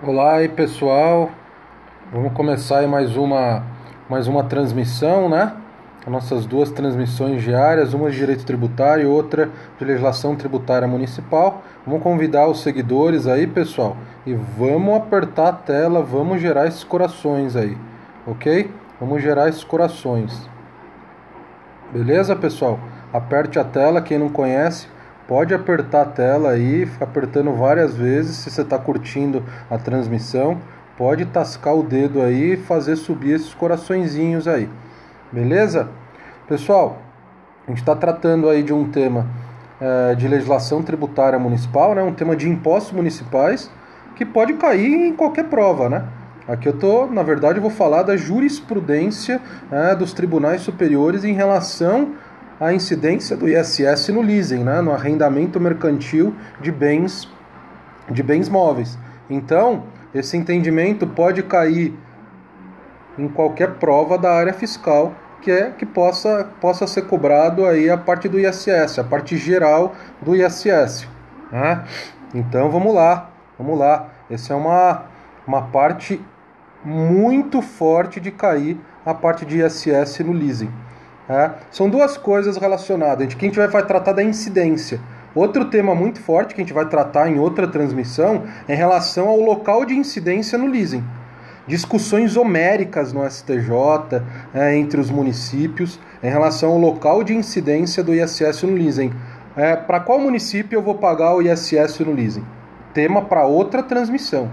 Olá aí pessoal, vamos começar aí mais uma transmissão, né? As nossas duas transmissões diárias, uma de direito tributário e outra de legislação tributária municipal. Vamos convidar os seguidores aí, pessoal, e vamos apertar a tela, vamos gerar esses corações aí, ok? Vamos gerar esses corações. Beleza, pessoal? Aperte a tela, quem não conhece, pode apertar a tela aí, ficar apertando várias vezes se você está curtindo a transmissão. Pode tascar o dedo aí e fazer subir esses coraçõezinhos aí. Beleza? Pessoal, a gente está tratando aí de um tema de legislação tributária municipal, né? Um tema de impostos municipais que pode cair em qualquer prova, né? Aqui na verdade, eu vou falar da jurisprudência dos tribunais superiores em relação à incidência do ISS no leasing, né? No arrendamento mercantil de bens móveis. Então, esse entendimento pode cair em qualquer prova da área fiscal que possa ser cobrado aí a parte do ISS, a parte geral do ISS. Né? Então vamos lá. Essa é uma parte muito forte de cair a parte de ISS no leasing. São duas coisas relacionadas. Aqui a gente vai tratar da incidência. Outro tema muito forte que a gente vai tratar em outra transmissão é em relação ao local de incidência no leasing. Discussões homéricas no STJ, entre os municípios, em relação ao local de incidência do ISS no leasing. Para qual município eu vou pagar o ISS no leasing? Tema para outra transmissão,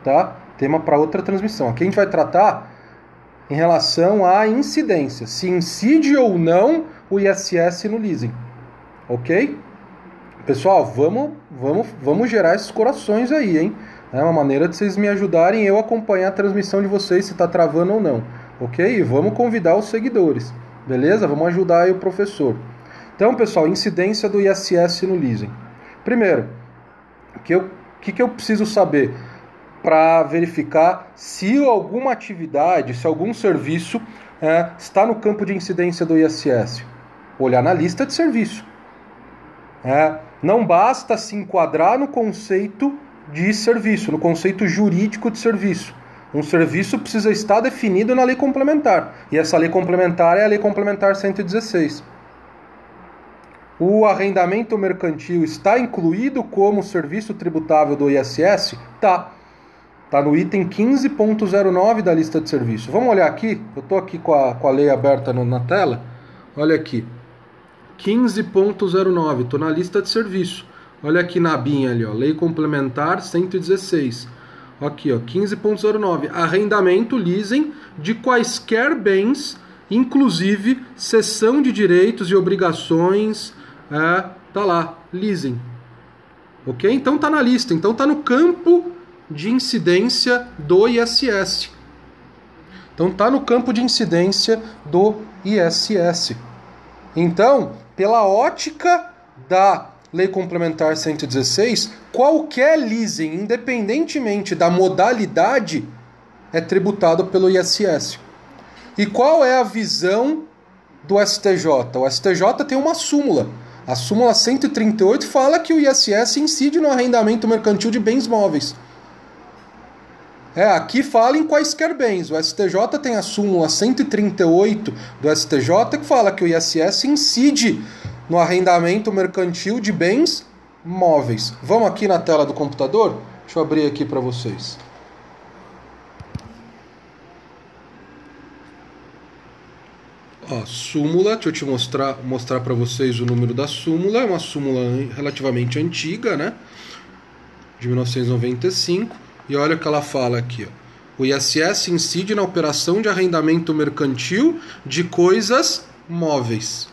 tá? Tema para outra transmissão. Aqui a gente vai tratar em relação à incidência, se incide ou não o ISS no leasing, ok? Pessoal, vamos gerar esses corações aí, hein? É uma maneira de vocês me ajudarem eu acompanhar a transmissão de vocês, se está travando ou não, ok? E vamos convidar os seguidores, beleza? Vamos ajudar aí o professor. Então, pessoal, incidência do ISS no leasing. Primeiro, o que eu preciso saber para verificar se alguma atividade, se algum serviço está no campo de incidência do ISS? Olhar na lista de serviço. Não basta se enquadrar no conceito de serviço, no conceito jurídico de serviço. Um serviço precisa estar definido na lei complementar. E essa lei complementar é a Lei Complementar 116. O arrendamento mercantil está incluído como serviço tributável do ISS? Tá. Está no item 15.09 da lista de serviço. Vamos olhar aqui? Eu estou aqui com a lei aberta na tela. Olha aqui. 15.09, estou na lista de serviço. Olha aqui na abinha ali, ó, Lei Complementar 116. Aqui, ó, 15.09, arrendamento, leasing de quaisquer bens, inclusive cessão de direitos e obrigações, tá lá, leasing. Ok? Então tá na lista, então tá no campo de incidência do ISS. Então tá no campo de incidência do ISS. Então, pela ótica da Lei Complementar 116, qualquer leasing, independentemente da modalidade, é tributado pelo ISS. E qual é a visão do STJ? O STJ tem uma súmula. A súmula 138 fala que o ISS incide no arrendamento mercantil de bens móveis. Aqui fala em quaisquer bens. O STJ tem a súmula 138 do STJ que fala que o ISS incide no arrendamento mercantil de bens móveis. Vamos aqui na tela do computador? Deixa eu abrir aqui para vocês. Ó, súmula, deixa eu te mostrar para vocês o número da súmula. É uma súmula relativamente antiga, né? De 1995. E olha o que ela fala aqui, ó. O ISS incide na operação de arrendamento mercantil de coisas móveis.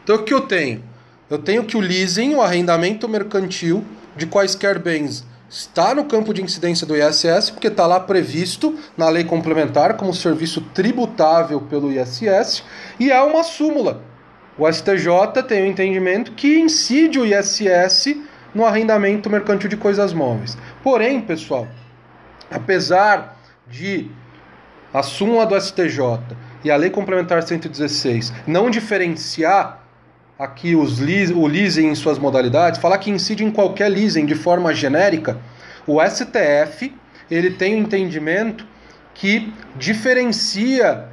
Então o que eu tenho? Eu tenho que o leasing, o arrendamento mercantil de quaisquer bens, está no campo de incidência do ISS, porque está lá previsto na lei complementar como serviço tributável pelo ISS, e é uma súmula. O STJ tem o entendimento que incide o ISS no arrendamento mercantil de coisas móveis. Porém, pessoal, apesar de a súmula do STJ e a Lei Complementar 116 não diferenciar aqui o leasing em suas modalidades, falar que incide em qualquer leasing de forma genérica, O STF, ele tem um entendimento que diferencia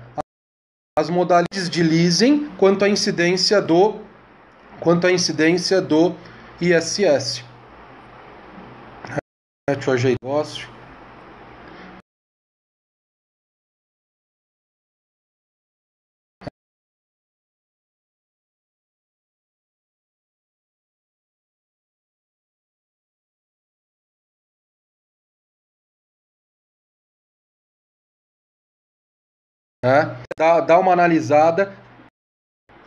as modalidades de leasing quanto à incidência do ISS. Deixa eu ajeitar o negócio. Dá uma analisada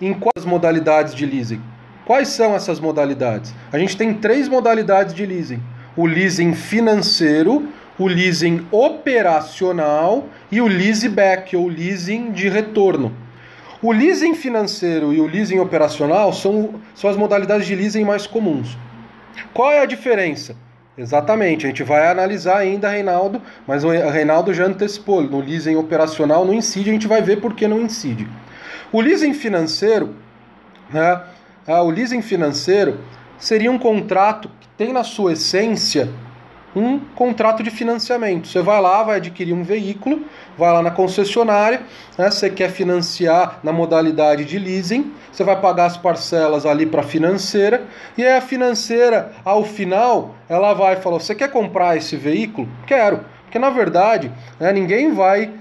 em quais modalidades de leasing. Quais são essas modalidades? A gente tem 3 modalidades de leasing. O leasing financeiro, o leasing operacional e o leaseback, ou leasing de retorno. O leasing financeiro e o leasing operacional são as modalidades de leasing mais comuns. Qual é a diferença? Exatamente, a gente vai analisar ainda, Reinaldo, mas o Reinaldo já antecipou, no leasing operacional não incide, a gente vai ver por que não incide. O leasing financeiro, né, o leasing financeiro seria um contrato que tem na sua essência um contrato de financiamento. Você vai lá, vai adquirir um veículo, vai lá na concessionária, né, você quer financiar na modalidade de leasing, você vai pagar as parcelas ali para a financeira, e aí a financeira, ao final, ela vai falar, você quer comprar esse veículo? Quero. Porque, na verdade, né, ninguém vai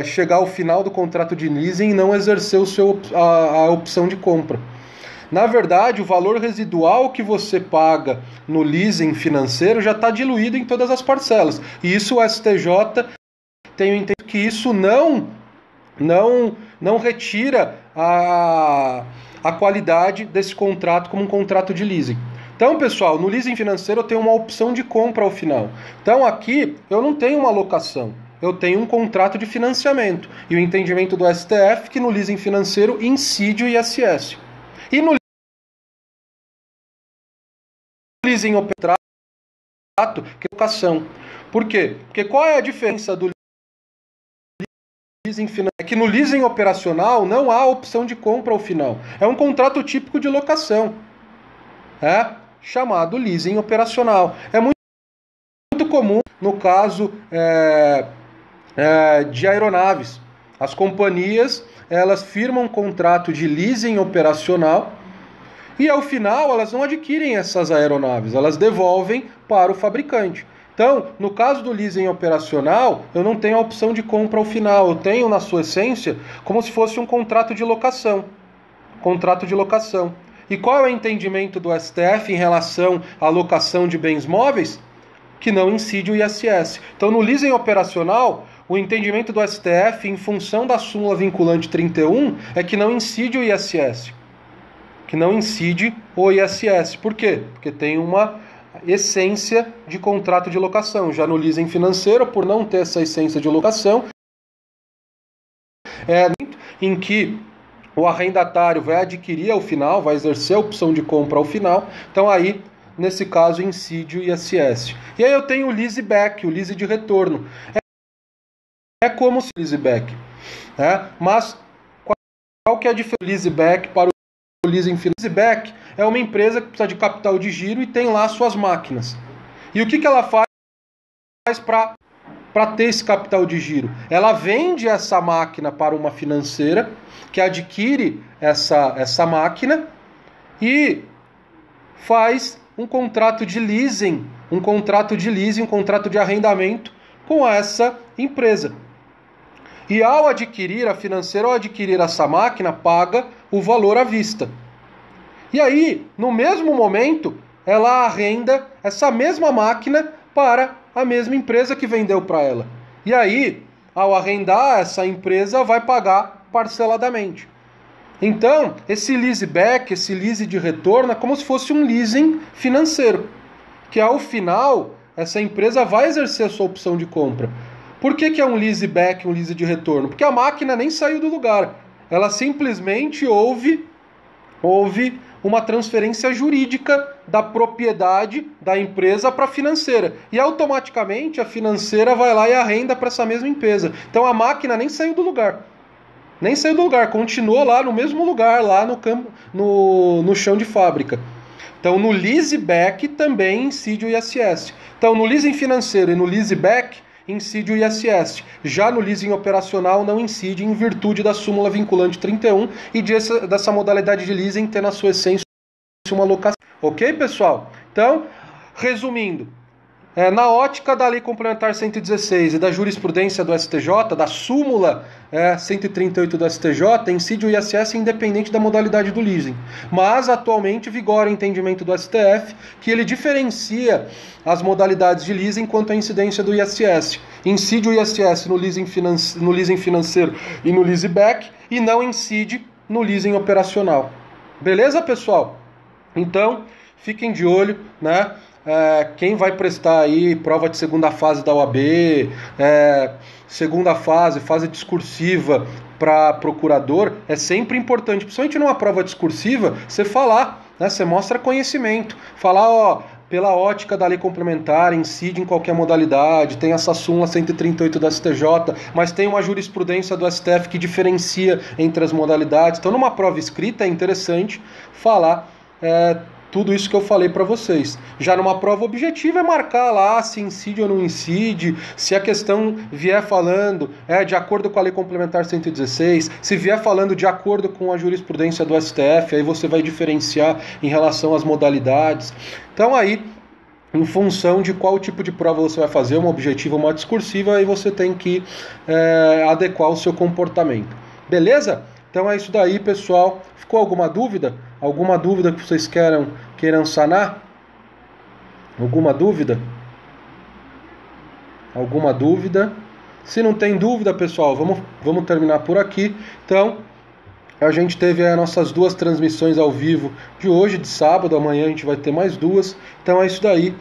chegar ao final do contrato de leasing e não exercer a opção de compra. Na verdade, o valor residual que você paga no leasing financeiro já está diluído em todas as parcelas. E isso o STJ tem o entendimento que isso não retira a qualidade desse contrato como um contrato de leasing. Então, pessoal, no leasing financeiro eu tenho uma opção de compra ao final. Então, aqui eu não tenho uma locação, eu tenho um contrato de financiamento. E o entendimento do STF é que no leasing financeiro incide o ISS. E no leasing operacional, que é locação. Por quê? Porque qual é a diferença do leasing financeiro? É que no leasing operacional não há opção de compra ao final. É um contrato típico de locação, chamado leasing operacional. É muito comum no caso de aeronaves. As companhias, elas firmam um contrato de leasing operacional e ao final elas não adquirem essas aeronaves, elas devolvem para o fabricante. Então, no caso do leasing operacional, eu não tenho a opção de compra ao final, eu tenho na sua essência como se fosse um contrato de locação. Contrato de locação. E qual é o entendimento do STF em relação à locação de bens móveis? Que não incide o ISS. Então, no leasing operacional, o entendimento do STF, em função da súmula vinculante 31, é que não incide o ISS. Que não incide o ISS. Por quê? Porque tem uma essência de contrato de locação. Já no leasing financeiro, por não ter essa essência de locação, em que o arrendatário vai adquirir ao final, vai exercer a opção de compra ao final, então aí, nesse caso, incide o ISS. E aí eu tenho o leaseback, o lease de retorno. É como se leaseback. Mas qual que é a diferença do leaseback para o leasing financeiro? O leaseback é uma empresa que precisa de capital de giro e tem lá suas máquinas. E o que ela faz para ter esse capital de giro? Ela vende essa máquina para uma financeira que adquire essa máquina e faz um contrato de leasing, um contrato de arrendamento com essa empresa. E ao adquirir, a financeira, ao adquirir essa máquina, paga o valor à vista. E aí, no mesmo momento, ela arrenda essa mesma máquina para a mesma empresa que vendeu para ela. E aí, ao arrendar, essa empresa vai pagar parceladamente. Então, esse leaseback, esse lease de retorno, é como se fosse um leasing financeiro, que ao final, essa empresa vai exercer a sua opção de compra. Por que é um leaseback, um lease de retorno? Porque a máquina nem saiu do lugar. Ela simplesmente houve uma transferência jurídica da propriedade da empresa para a financeira. E automaticamente a financeira vai lá e arrenda para essa mesma empresa. Então a máquina nem saiu do lugar. Nem saiu do lugar, continuou lá no mesmo lugar, lá no campo, no chão de fábrica. Então, no leaseback também incide o ISS. Então, no leasing financeiro e no leaseback, incide o ISS. Já no leasing operacional não incide em virtude da súmula vinculante 31 e dessa modalidade de leasing ter na sua essência uma locação. Ok, pessoal? Então, resumindo, na ótica da Lei Complementar 116 e da jurisprudência do STJ, da súmula 138 do STJ, incide o ISS independente da modalidade do leasing. Mas, atualmente, vigora o entendimento do STF que ele diferencia as modalidades de leasing quanto à incidência do ISS. Incide o ISS no leasing financeiro e no leaseback e não incide no leasing operacional. Beleza, pessoal? Então, fiquem de olho, né? Quem vai prestar aí prova de segunda fase da OAB, segunda fase discursiva para procurador, é sempre importante, principalmente numa prova discursiva, você falar, né? Você mostra conhecimento, falar, pela ótica da lei complementar, incide em qualquer modalidade, tem essa súmula 138 do STJ, mas tem uma jurisprudência do STF que diferencia entre as modalidades. Então, numa prova escrita, é interessante falar tudo isso que eu falei para vocês. Já numa prova objetiva é marcar lá se incide ou não incide, se a questão vier falando de acordo com a Lei Complementar 116, se vier falando de acordo com a jurisprudência do STF, aí você vai diferenciar em relação às modalidades. Então aí, em função de qual tipo de prova você vai fazer, uma objetiva ou uma discursiva, aí você tem que adequar o seu comportamento. Beleza? Então é isso daí, pessoal. Ficou alguma dúvida? Alguma dúvida que vocês queiram sanar? Alguma dúvida? Alguma dúvida? Se não tem dúvida, pessoal, vamos terminar por aqui. Então, a gente teve as nossas 2 transmissões ao vivo de hoje, de sábado. Amanhã a gente vai ter mais 2. Então é isso daí,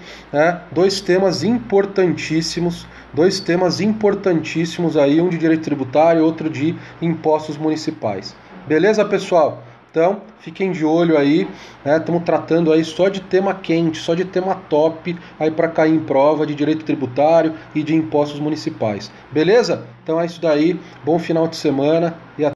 2 temas importantíssimos. 2 temas importantíssimos aí, um de direito tributário e outro de impostos municipais. Beleza, pessoal? Então, fiquem de olho aí, estamos tratando aí só de tema quente, só de tema top aí para cair em prova de direito tributário e de impostos municipais. Beleza? Então é isso daí, bom final de semana e até